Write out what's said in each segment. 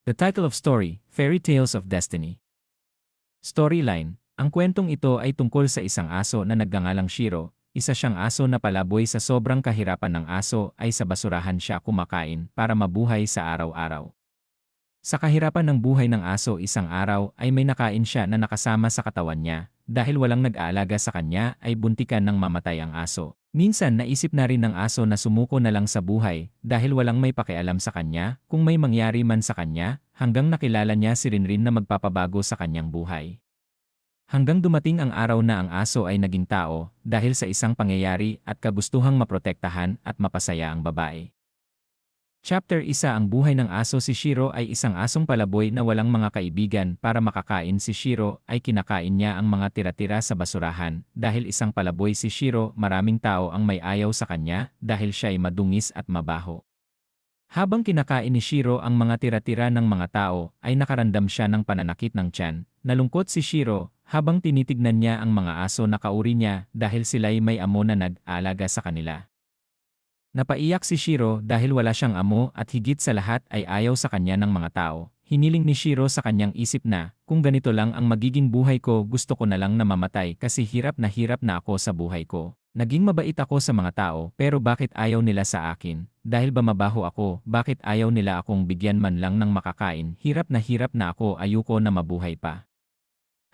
The title of story, Fairy Tales of Destiny. Storyline, ang kwentong ito ay tungkol sa isang aso na nagngangalang Shiro, isa siyang aso na palaboy sa sobrang kahirapan ng aso ay sa basurahan siya kumakain para mabuhay sa araw-araw. Sa kahirapan ng buhay ng aso isang araw ay may nakain siya na nakasama sa katawan niya, dahil walang nag-aalaga sa kanya ay buntikan ng mamatay ang aso. Minsan naisip na rin ng aso na sumuko na lang sa buhay dahil walang may pakialam sa kanya kung may mangyari man sa kanya hanggang nakilala niya si Rinrin na magpapabago sa kanyang buhay. Hanggang dumating ang araw na ang aso ay naging tao dahil sa isang pangyayari at kagustuhang maprotektahan at mapasaya ang babae. Chapter 1. Ang buhay ng aso. Si Shiro ay isang asong palaboy na walang mga kaibigan. Para makakain si Shiro ay kinakain niya ang mga tira-tira sa basurahan. Dahil isang palaboy si Shiro, maraming tao ang may ayaw sa kanya dahil siya ay madungis at mabaho. Habang kinakain ni Shiro ang mga tira-tira ng mga tao, ay nakarandam siya ng pananakit ng tiyan. Nalungkot si Shiro habang tinitignan niya ang mga aso na kauri niya dahil sila'y may amo na nag-aalaga sa kanila. Napaiyak si Shiro dahil wala siyang amo at higit sa lahat ay ayaw sa kanya ng mga tao. Hiniling ni Shiro sa kanyang isip na, kung ganito lang ang magiging buhay ko, gusto ko na lang na mamatay kasi hirap na ako sa buhay ko. Naging mabait ako sa mga tao pero bakit ayaw nila sa akin? Dahil ba mabaho ako, bakit ayaw nila akong bigyan man lang ng makakain? Hirap na ako, ayoko na mabuhay pa.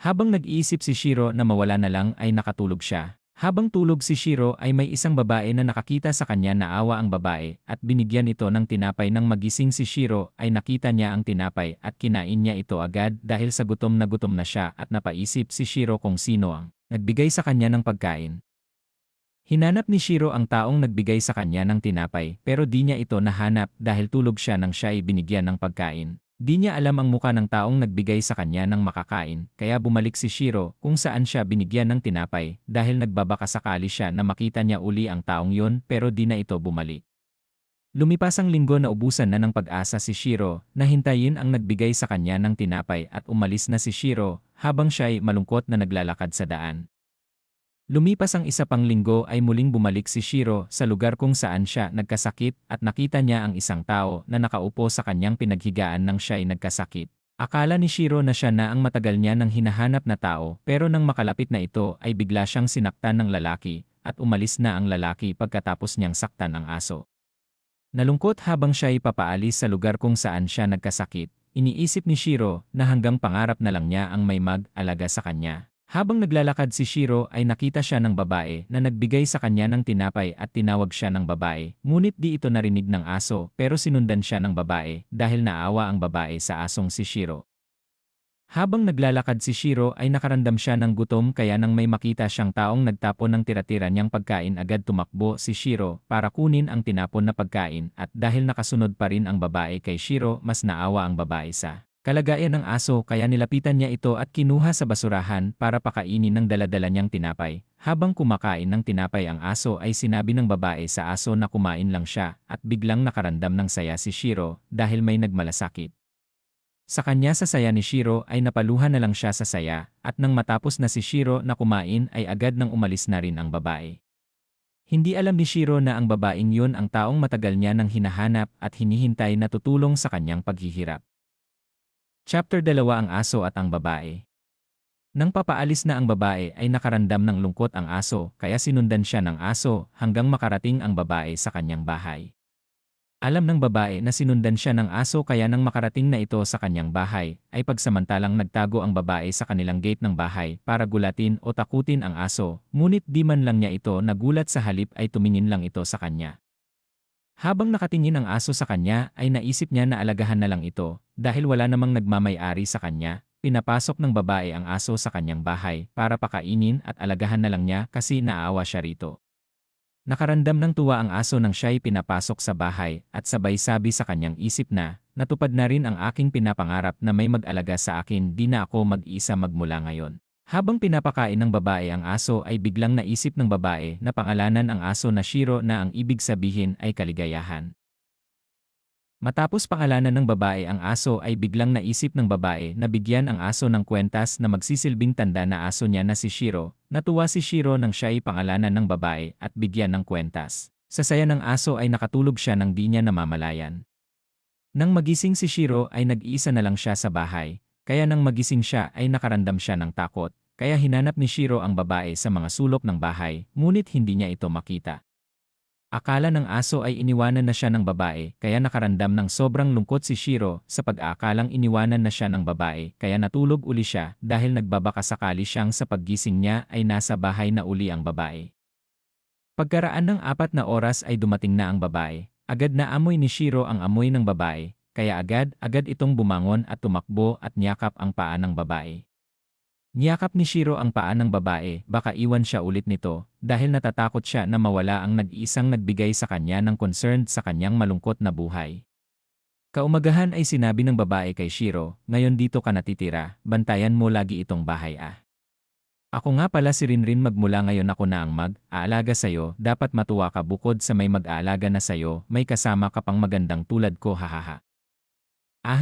Habang nag-iisip si Shiro na mawala na lang ay nakatulog siya. Habang tulog si Shiro ay may isang babae na nakakita sa kanya. Naawa ang babae at binigyan ito ng tinapay. Nang magising si Shiro ay nakita niya ang tinapay at kinain niya ito agad dahil sa gutom na siya at napaisip si Shiro kung sino ang nagbigay sa kanya ng pagkain. Hinanap ni Shiro ang taong nagbigay sa kanya ng tinapay pero di niya ito nahanap dahil tulog siya nang siya ay binigyan ng pagkain. Di niya alam ang muka ng taong nagbigay sa kanya ng makakain, kaya bumalik si Shiro kung saan siya binigyan ng tinapay dahil nagbabakasakali siya na makita niya uli ang taong yon pero di na ito bumalik. Lumipas ang linggo na ubusan na ng pag-asa si Shiro na hintayin ang nagbigay sa kanya ng tinapay at umalis na si Shiro habang siya ay malungkot na naglalakad sa daan. Lumipas ang isa pang linggo ay muling bumalik si Shiro sa lugar kung saan siya nagkasakit at nakita niya ang isang tao na nakaupo sa kanyang pinaghigaan nang siya ay nagkasakit. Akala ni Shiro na siya na ang matagal niya nang hinahanap na tao pero nang makalapit na ito ay bigla siyang sinaktan ng lalaki at umalis na ang lalaki pagkatapos niyang saktan ang aso. Nalungkot habang siya ay papaalis sa lugar kung saan siya nagkasakit, iniisip ni Shiro na hanggang pangarap na lang niya ang may mag-alaga sa kanya. Habang naglalakad si Shiro ay nakita siya ng babae na nagbigay sa kanya ng tinapay at tinawag siya ng babae. Ngunit di ito narinig ng aso pero sinundan siya ng babae dahil naawa ang babae sa asong si Shiro. Habang naglalakad si Shiro ay nakaramdam siya ng gutom kaya nang may makita siyang taong nagtapon ng tira-tira niyang pagkain agad tumakbo si Shiro para kunin ang tinapon na pagkain at dahil nakasunod pa rin ang babae kay Shiro mas naawa ang babae sa kalagayan ng aso kaya nilapitan niya ito at kinuha sa basurahan para pakainin ng daladala niyang tinapay. Habang kumakain ng tinapay ang aso ay sinabi ng babae sa aso na kumain lang siya at biglang nakarandam ng saya si Shiro dahil may nagmalasakit. Sa kanya sa saya ni Shiro ay napaluhan na lang siya sa saya at nang matapos na si Shiro na kumain ay agad nang umalis na rin ang babae. Hindi alam ni Shiro na ang babaeng yun ang taong matagal niya nang hinahanap at hinihintay na tutulong sa kanyang paghihirap. Chapter 2. Ang aso at ang babae. Nang papaalis na ang babae ay nakarandam ng lungkot ang aso kaya sinundan siya ng aso hanggang makarating ang babae sa kanyang bahay. Alam ng babae na sinundan siya ng aso kaya nang makarating na ito sa kanyang bahay ay pagsamantalang nagtago ang babae sa kanilang gate ng bahay para gulatin o takutin ang aso, ngunit di man lang niya ito nagulat sa halip ay tumingin lang ito sa kanya. Habang nakatingin ang aso sa kanya ay naisip niya na alagahan na lang ito dahil wala namang nagmamay-ari sa kanya. Pinapasok ng babae ang aso sa kanyang bahay para pakainin at alagahan na lang niya kasi naawa siya rito. Nakarandam ng tuwa ang aso nang siya'y pinapasok sa bahay at sabay sabi sa kanyang isip na, natupad na rin ang aking pinapangarap na may mag-alaga sa akin, di na ako mag-isa magmula ngayon. Habang pinapakain ng babae ang aso ay biglang naisip ng babae na pangalanan ang aso na Shiro na ang ibig sabihin ay kaligayahan. Matapos pangalanan ng babae ang aso ay biglang naisip ng babae na bigyan ang aso ng kwentas na magsisilbing tanda na aso niya na si Shiro. Natuwa si Shiro nang siya ay pangalanan ng babae at bigyan ng kwentas. Sa saya ng aso ay nakatulog siya nang di niya namamalayan. Nang magising si Shiro ay nag-iisa na lang siya sa bahay, kaya nang magising siya ay nakaramdam siya ng takot, kaya hinanap ni Shiro ang babae sa mga sulok ng bahay, ngunit hindi niya ito makita. Akala ng aso ay iniwanan na siya ng babae, kaya nakaramdam ng sobrang lungkot si Shiro sa pag-aakalang iniwanan na siya ng babae, kaya natulog uli siya dahil nagbabaka sakali siyang sa paggising niya ay nasa bahay na uli ang babae. Pagkaraan ng 4 na oras ay dumating na ang babae. Agad na amoy ni Shiro ang amoy ng babae, kaya agad itong bumangon at tumakbo at niyakap ang paa ng babae. Niyakap ni Shiro ang paa ng babae, baka iwan siya ulit nito, dahil natatakot siya na mawala ang nag-iisang nagbigay sa kanya ng concern sa kanyang malungkot na buhay. Kaumagahan ay sinabi ng babae kay Shiro, "Ngayon dito ka natitira, bantayan mo lagi itong bahay ah. Ako nga pala si Rinrin, magmula ngayon ako na ang mag-aalaga sa'yo, dapat matuwa ka bukod sa may mag-aalaga na sa'yo, may kasama ka pang magandang tulad ko, hahaha.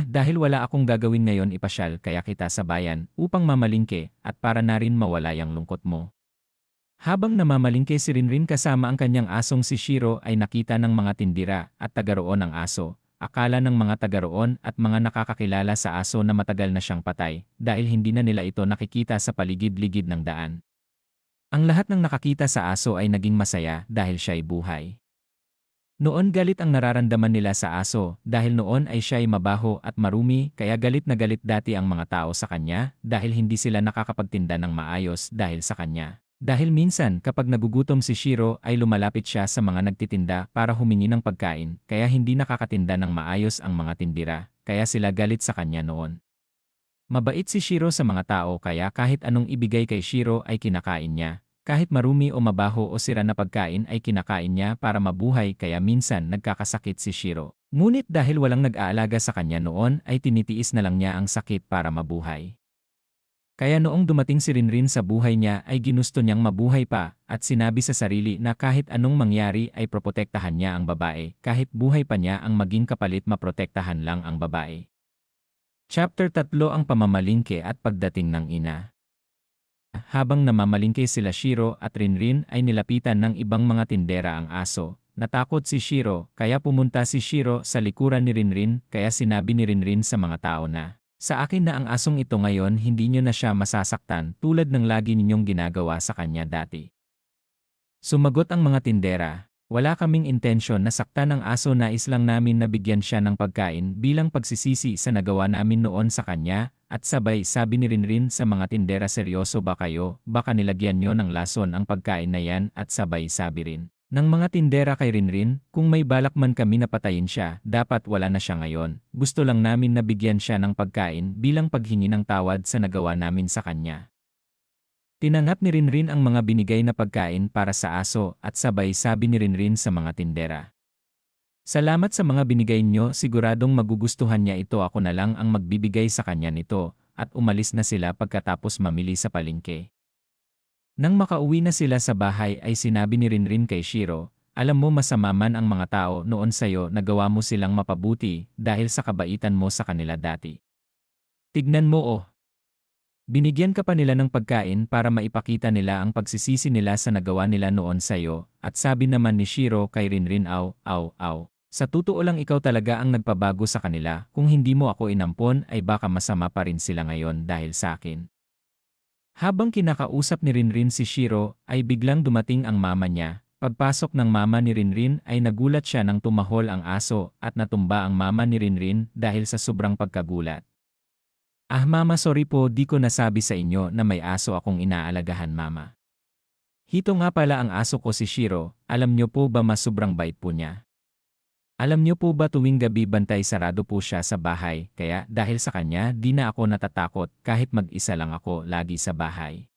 Dahil wala akong gagawin ngayon, ipasyal kaya kita sa bayan upang mamalingke at para na rin mawala yung lungkot mo." Habang namamalingke si Rinrin kasama ang kanyang asong si Shiro ay nakita ng mga tindira at tagaroon ng aso. Akala ng mga tagaroon at mga nakakakilala sa aso na matagal na siyang patay dahil hindi na nila ito nakikita sa paligid-ligid ng daan. Ang lahat ng nakakita sa aso ay naging masaya dahil siya'y buhay. Noon galit ang nararamdaman nila sa aso dahil noon ay siya'y mabaho at marumi, kaya galit na galit dati ang mga tao sa kanya dahil hindi sila nakakapagtinda ng maayos dahil sa kanya. Dahil minsan kapag nagugutom si Shiro ay lumalapit siya sa mga nagtitinda para humingi ng pagkain, kaya hindi nakakatinda ng maayos ang mga tindira, kaya sila galit sa kanya noon. Mabait si Shiro sa mga tao, kaya kahit anong ibigay kay Shiro ay kinakain niya. Kahit marumi o mabaho o sira na pagkain ay kinakain niya para mabuhay, kaya minsan nagkakasakit si Shiro. Ngunit dahil walang nag-aalaga sa kanya noon ay tinitiis na lang niya ang sakit para mabuhay. Kaya noong dumating si Rinrin sa buhay niya ay ginusto niyang mabuhay pa at sinabi sa sarili na kahit anong mangyari ay protektahan niya ang babae, kahit buhay pa niya ang maging kapalit maprotektahan lang ang babae. Chapter 3: Ang pamamalingke at pagdating ng ina. Habang namamalingke sila Shiro at Rinrin ay nilapitan ng ibang mga tindera ang aso. Natakot si Shiro kaya pumunta si Shiro sa likuran ni Rinrin, kaya sinabi ni Rinrin sa mga tao na, "Sa akin na ang asong ito ngayon, hindi nyo na siya masasaktan tulad ng lagi ninyong ginagawa sa kanya dati." Sumagot ang mga tindera, "Wala kaming intensyon na saktan ang aso, nais lang namin na bigyan siya ng pagkain bilang pagsisisi sa nagawa namin noon sa kanya." At sabay sabi ni Rinrin sa mga tindera, "Seryoso ba kayo? Baka nilagyan nyo ng lason ang pagkain na yan." At sabay sabi rin ng mga tindera kay Rinrin, "Kung may balak man kami na patayin siya, dapat wala na siya ngayon. Gusto lang namin na bigyan siya ng pagkain bilang paghingi ng tawad sa nagawa namin sa kanya." Tinanggap ni Rinrin ang mga binigay na pagkain para sa aso at sabay sabi ni Rinrin sa mga tindera, "Salamat sa mga binigay nyo, siguradong magugustuhan niya ito, ako na lang ang magbibigay sa kanya nito." At umalis na sila pagkatapos mamili sa palengke. Nang makauwi na sila sa bahay ay sinabi ni Rinrin kay Shiro, "Alam mo, masama man ang mga tao noon sa'yo, nagawa mo silang mapabuti dahil sa kabaitan mo sa kanila dati. Tignan mo oh. Binigyan ka pa nila ng pagkain para maipakita nila ang pagsisisi nila sa nagawa nila noon sa'yo." At sabi naman ni Shiro kay Rinrin, "Aw, sa totoo lang ikaw talaga ang nagpabago sa kanila, kung hindi mo ako inampon ay baka masama pa rin sila ngayon dahil sa akin." Habang kinakausap ni Rinrin si Shiro, ay biglang dumating ang mama niya. Pagpasok ng mama ni Rinrin ay nagulat siya nang tumahol ang aso at natumba ang mama ni Rinrin dahil sa sobrang pagkagulat. Mama, sorry po, di ko nasabi sa inyo na may aso akong inaalagahan, mama. Hito nga pala ang aso ko, si Shiro. Alam niyo po ba, mas sobrang bait po niya. Alam niyo po ba, tuwing gabi bantay sarado po siya sa bahay, kaya dahil sa kanya di na ako natatakot kahit mag-isa lang ako lagi sa bahay."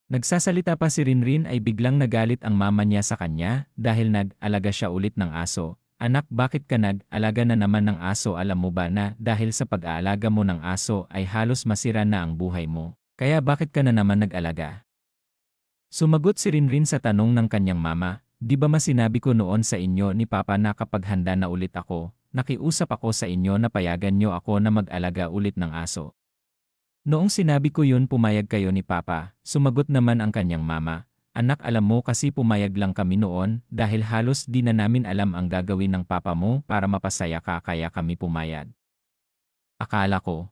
Nagsasalita pa si Rinrin ay biglang nagalit ang mama niya sa kanya dahil nag-alaga siya ulit ng aso. "Anak, bakit ka nag-alaga na naman ng aso? Alam mo ba na dahil sa pag-aalaga mo ng aso ay halos masira na ang buhay mo? Kaya bakit ka na naman nag-alaga?" Sumagot si Rinrin sa tanong ng kanyang mama, "Di ba sinabi ko noon sa inyo ni Papa na kapag handa na ulit ako, nakiusap ako sa inyo na payagan nyo ako na mag-alaga ulit ng aso? Noong sinabi ko yun, pumayag kayo ni Papa." Sumagot naman ang kanyang mama, Anak, alam mo kasi pumayag lang kami noon dahil halos di na namin alam ang gagawin ng papa mo para mapasaya ka kaya kami pumayag. Akala ko.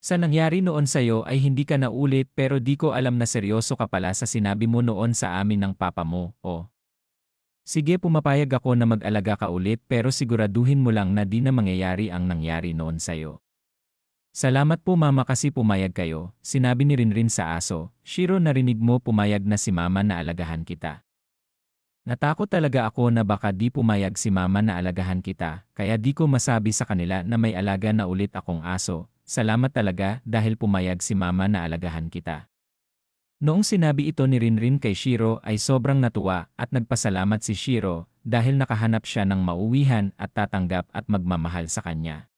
Sa nangyari noon sa'yo ay hindi ka naulit pero di ko alam na seryoso ka pala sa sinabi mo noon sa amin ng papa mo, oh. Sige, pumapayag ako na mag-alaga ka ulit pero siguraduhin mo lang na di na mangyayari ang nangyari noon sa'yo. Salamat po mama kasi pumayag kayo, sinabi ni Rinrin sa aso. Shiro, narinig mo pumayag na si mama na alagahan kita. Natakot talaga ako na baka di pumayag si mama na alagahan kita, kaya di ko masabi sa kanila na may alaga na ulit akong aso. Salamat talaga dahil pumayag si mama na alagahan kita. Noong sinabi ito ni Rinrin kay Shiro ay sobrang natuwa at nagpasalamat si Shiro dahil nakahanap siya ng mauwihan at tatanggap at magmamahal sa kanya.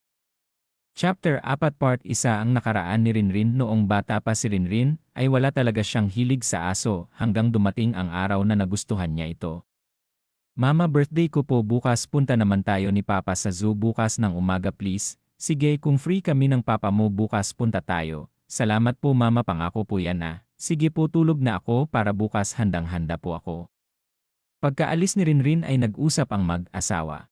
Chapter 4 Part 1 Ang nakaraan ni Rinrin. Noong bata pa si Rinrin ay wala talaga siyang hilig sa aso hanggang dumating ang araw na nagustuhan niya ito. Mama, birthday ko po bukas, punta naman tayo ni Papa sa zoo bukas ng umaga please. Sige, kung free kami ng papa mo bukas punta tayo. Salamat po mama, pangako po yan ah. Sige po, tulog na ako para bukas handang-handa po ako. Pagkaalis ni Rinrin ay nag-usap ang mag-asawa.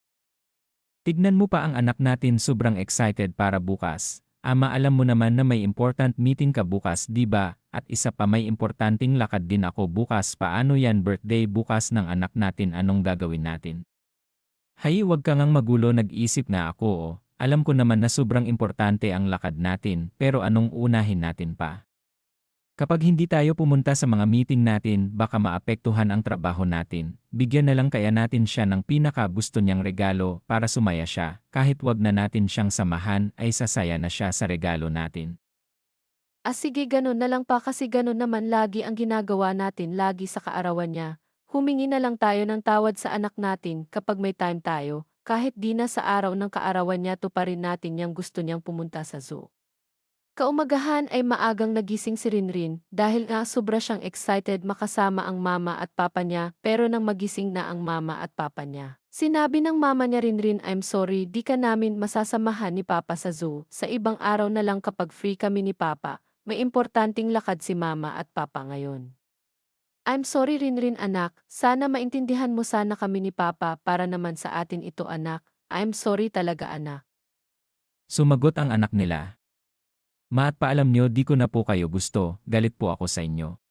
Tignan mo pa ang anak natin, sobrang excited para bukas. Ama, alam mo naman na may important meeting ka bukas, di ba? At isa pa, may importanteng lakad din ako bukas. Paano yan, birthday bukas ng anak natin, anong gagawin natin? Hay, wag ka ngang magulo, nag-isip na ako oh. Alam ko naman na sobrang importante ang lakad natin, pero anong unahin natin pa? Kapag hindi tayo pumunta sa mga meeting natin, baka maapektuhan ang trabaho natin. Bigyan na lang kaya natin siya ng pinaka gusto niyang regalo para sumaya siya. Kahit wag na natin siyang samahan, ay sasaya na siya sa regalo natin. Sige, ganun na lang pa kasi ganun naman lagi ang ginagawa natin lagi sa kaarawan niya. Humingi na lang tayo ng tawad sa anak natin kapag may time tayo. Kahit di na sa araw ng kaarawan niya, tuparin natin yang gusto niyang pumunta sa zoo. Kaumagahan ay maagang nagising si Rinrin dahil nga sobra siyang excited makasama ang mama at papa niya, pero nang magising na ang mama at papa niya, sinabi ng mama niya, Rinrin, I'm sorry, di ka namin masasamahan ni papa sa zoo. Sa ibang araw na lang kapag free kami ni papa. May importanteng lakad si mama at papa ngayon. I'm sorry, Rinrin anak, sana maintindihan mo sana kami ni papa para naman sa atin ito anak. I'm sorry talaga anak. Sumagot ang anak nila. Ma, at paalam niyo, di ko na po kayo gusto, galit po ako sa inyo.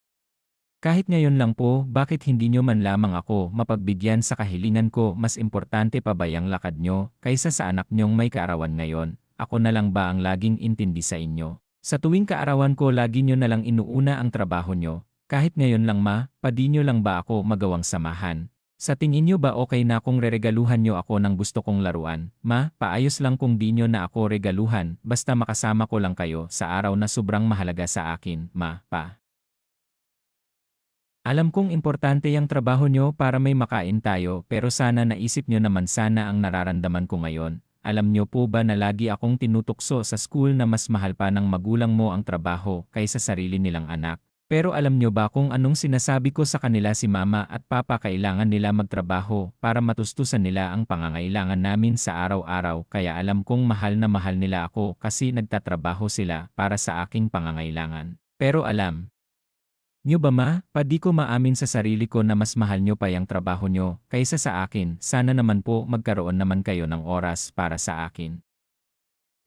Kahit ngayon lang po, bakit hindi niyo man lamang ako mapagbigyan sa kahilingan ko? Mas importante pa ba yung lakad niyo kaysa sa anak niyong may kaarawan ngayon? Ako na lang ba ang laging intindi sa inyo? Sa tuwing kaarawan ko, lagi niyo na lang inuuna ang trabaho niyo. Kahit ngayon lang ma, padi niyo lang ba ako magawang samahan? Sa tingin niyo ba okay na kung reregaluhan niyo ako ng gusto kong laruan? Ma, paayos lang kung di niyo na ako regaluhan, basta makasama ko lang kayo sa araw na sobrang mahalaga sa akin, ma, pa. Alam kong importante yung trabaho niyo para may makain tayo, pero sana naisip niyo naman sana ang nararamdaman ko ngayon. Alam niyo po ba na lagi akong tinutukso sa school na mas mahal pa ng magulang mo ang trabaho kaysa sarili nilang anak? Pero alam niyo ba kung anong sinasabi ko sa kanila? Si mama at papa kailangan nila magtrabaho para matustusan nila ang pangangailangan namin sa araw-araw, kaya alam kong mahal na mahal nila ako kasi nagtatrabaho sila para sa aking pangangailangan. Pero alam niyo ba ma, di ko maamin sa sarili ko na mas mahal niyo pa yung trabaho niyo kaysa sa akin. Sana naman po magkaroon naman kayo ng oras para sa akin.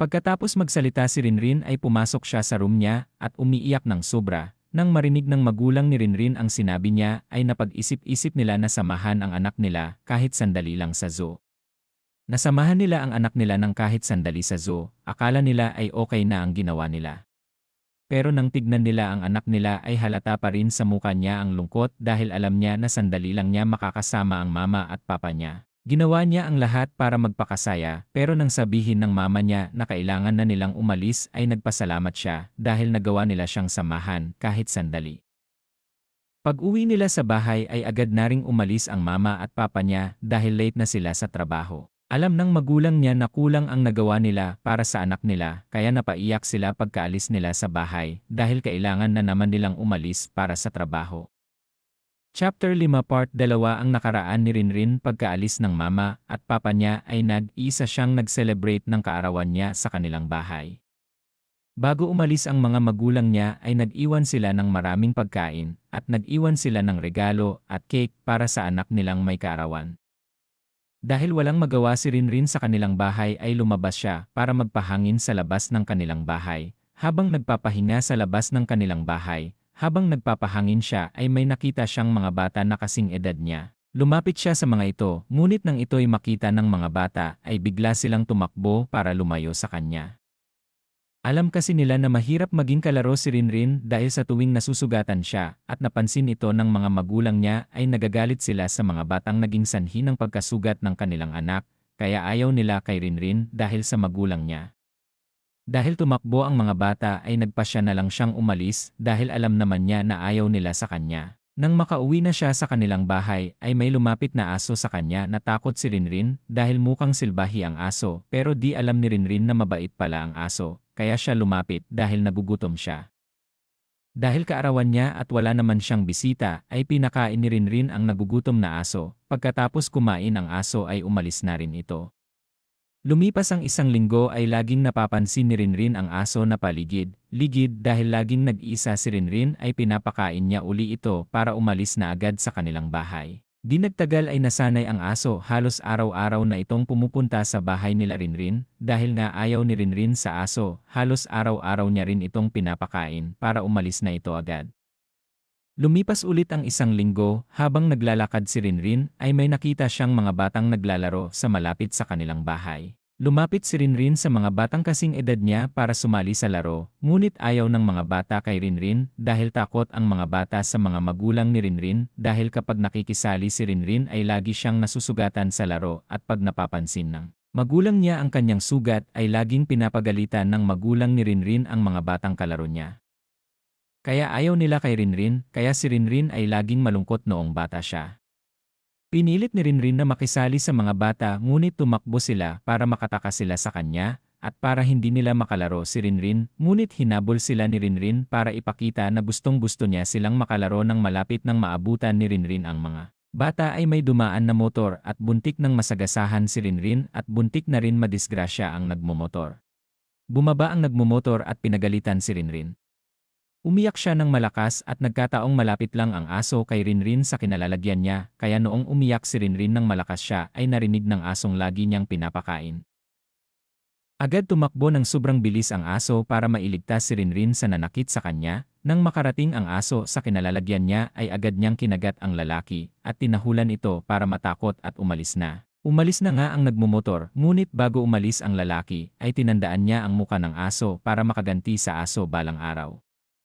Pagkatapos magsalita si Rinrin ay pumasok siya sa room niya at umiiyak ng sobra. Nang marinig ng magulang ni Rinrin ang sinabi niya ay napag-isip-isip nila na samahan ang anak nila kahit sandali lang sa zoo. Nasamahan nila ang anak nila ng kahit sandali sa zoo, akala nila ay okay na ang ginawa nila. Pero nang tignan nila ang anak nila ay halata pa rin sa mukha niya ang lungkot dahil alam niya na sandali lang niya makakasama ang mama at papa niya. Ginawa niya ang lahat para magpakasaya, pero nang sabihin ng mama niya na kailangan na nilang umalis ay nagpasalamat siya dahil nagawa nila siyang samahan kahit sandali. Pag-uwi nila sa bahay ay agad na ring umalis ang mama at papa niya dahil late na sila sa trabaho. Alam ng magulang niya na kulang ang nagawa nila para sa anak nila, kaya napaiyak sila pagkaalis nila sa bahay dahil kailangan na naman nilang umalis para sa trabaho. Chapter 5 Part 2 Ang nakaraan ni Rinrin. Pagkaalis ng mama at papa niya ay nag-isa siyang nag-celebrate ng kaarawan niya sa kanilang bahay. Bago umalis ang mga magulang niya ay nag-iwan sila ng maraming pagkain at nag-iwan sila ng regalo at cake para sa anak nilang may kaarawan. Dahil walang magawa si Rinrin sa kanilang bahay ay lumabas siya para magpahangin sa labas ng kanilang bahay. Habang nagpapahinga sa labas ng kanilang bahay, habang nagpapahangin siya ay may nakita siyang mga bata na kasing edad niya. Lumapit siya sa mga ito, ngunit nang ito'y makita ng mga bata ay bigla silang tumakbo para lumayo sa kanya. Alam kasi nila na mahirap maging kalaro si Rinrin dahil sa tuwing nasusugatan siya at napansin ito ng mga magulang niya ay nagagalit sila sa mga batang naging sanhi ng pagkasugat ng kanilang anak, kaya ayaw nila kay Rinrin dahil sa magulang niya. Dahil tumakbo ang mga bata ay nagpasya na lang siyang umalis dahil alam naman niya na ayaw nila sa kanya. Nang makauwi na siya sa kanilang bahay ay may lumapit na aso sa kanya na takot si Rinrin dahil mukhang silbahi ang aso pero di alam ni Rinrin na mabait pala ang aso, kaya siya lumapit dahil nagugutom siya. Dahil kaarawan niya at wala naman siyang bisita ay pinakain ni Rinrin ang nagugutom na aso, pagkatapos kumain ang aso ay umalis na rin ito. Lumipas ang isang linggo ay laging napapansin ni Rinrin ang aso na paligid-ligid dahil laging nag-iisa si Rinrin ay pinapakain niya uli ito para umalis na agad sa kanilang bahay. Di nagtagal ay nasanay ang aso halos araw-araw na itong pumupunta sa bahay nila Rinrin dahil nga ayaw ni Rinrin sa aso halos araw-araw niya rin itong pinapakain para umalis na ito agad. Lumipas ulit ang isang linggo, habang naglalakad si Rinrin ay may nakita siyang mga batang naglalaro sa malapit sa kanilang bahay. Lumapit si Rinrin sa mga batang kasing edad niya para sumali sa laro, ngunit ayaw ng mga bata kay Rinrin dahil takot ang mga bata sa mga magulang ni Rinrin dahil kapag nakikisali si Rinrin ay lagi siyang nasusugatan sa laro at pag napapansin ng magulang niya ang kanyang sugat ay laging pinapagalitan ng magulang ni Rinrin ang mga batang kalaro niya. Kaya ayaw nila kay Rinrin, kaya si Rinrin ay laging malungkot noong bata siya. Pinilit ni Rinrin na makisali sa mga bata ngunit tumakbo sila para makatakas sila sa kanya, at para hindi nila makalaro si Rinrin, ngunit hinabol sila ni Rinrin para ipakita na gustong-gusto niya silang makalaro ng malapit nang maabutan ni Rinrin ang mga bata ay may dumaan na motor at buntik ng masagasahan si Rinrin at buntik na rin madisgrasya ang nagmumotor. Bumaba ang nagmumotor at pinagalitan si Rinrin. Umiyak siya ng malakas at nagkataong malapit lang ang aso kay Rinrin sa kinalalagyan niya, kaya noong umiyak si Rinrin ng malakas siya ay narinig ng asong lagi niyang pinapakain. Agad tumakbo ng sobrang bilis ang aso para mailigtas si Rinrin sa nanakit sa kanya. Nang makarating ang aso sa kinalalagyan niya ay agad niyang kinagat ang lalaki at tinahulan ito para matakot at umalis na. Umalis na nga ang nagmumotor, ngunit bago umalis ang lalaki ay tinandaan niya ang muka ng aso para makaganti sa aso balang araw.